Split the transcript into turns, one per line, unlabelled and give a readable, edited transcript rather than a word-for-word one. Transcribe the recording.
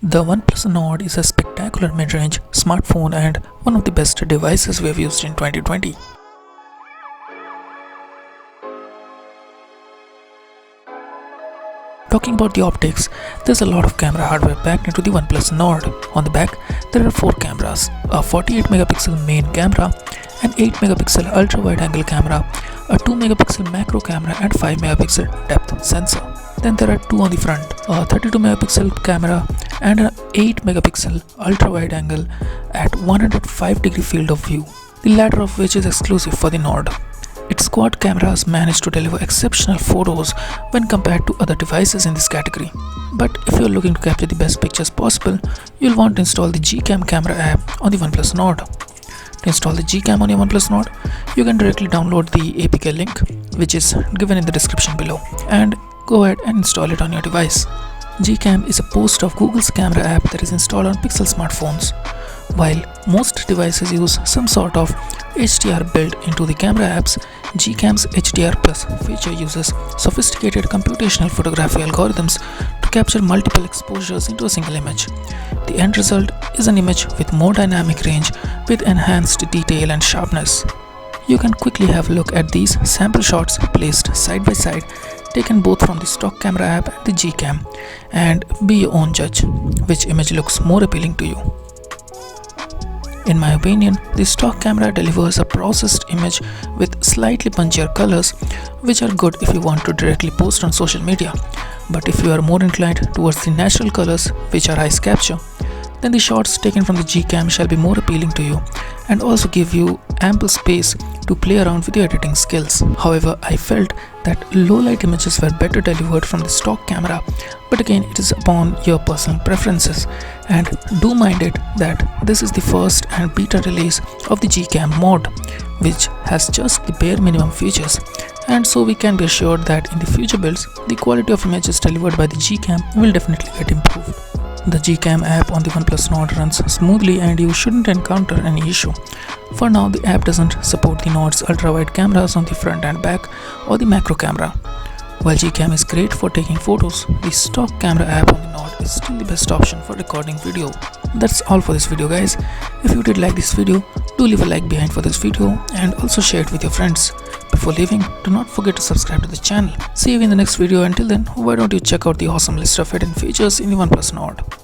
The OnePlus NORD is a spectacular mid-range smartphone and one of the best devices we have used in 2020. Talking about the optics, there's a lot of camera hardware packed into the OnePlus NORD. On the back, there are 4 cameras, a 48MP main camera, an 8MP ultra-wide-angle camera, a 2MP macro camera and 5MP depth sensor. Then there are 2 on the front, a 32MP camera and an 8MP ultra-wide-angle at 105° field of view, the latter of which is exclusive for the NORD. Its quad cameras manage to deliver exceptional photos when compared to other devices in this category. But if you are looking to capture the best pictures possible, you'll want to install the GCam camera app on the OnePlus NORD. To install the GCam on your OnePlus NORD, you can directly download the APK link, which is given in the description below, and go ahead and install it on your device. GCam is a post of Google's camera app that is installed on Pixel smartphones. While most devices use some sort of HDR built into the camera apps, GCam's HDR Plus feature uses sophisticated computational photography algorithms to capture multiple exposures into a single image. The end result is an image with more dynamic range with enhanced detail and sharpness. You can quickly have a look at these sample shots placed side by side, taken both from the stock camera app and the GCam, and be your own judge which image looks more appealing to you. In my opinion, the stock camera delivers a processed image with slightly punchier colors, which are good if you want to directly post on social media. But if you are more inclined towards the natural colors, which are eyes capture, then the shots taken from the GCam shall be more appealing to you and also give you ample space to play around with your editing skills. However, I felt that low-light images were better delivered from the stock camera, but again it is upon your personal preferences. And do mind it that this is the first and beta release of the GCam mod, which has just the bare minimum features, and so we can be assured that in the future builds, the quality of images delivered by the GCam will definitely get improved. The GCam app on the OnePlus NORD runs smoothly and you shouldn't encounter any issue. For now, the app doesn't support the NORD's ultra-wide cameras on the front and back or the macro camera. While GCam is great for taking photos, the stock camera app on the NORD is still the best option for recording video. That's all for this video, guys. If you did like this video, do leave a like behind for this video and also share it with your friends. Before leaving, do not forget to subscribe to the channel. See you in the next video. Until then, why don't you check out the awesome list of hidden features in the OnePlus NORD.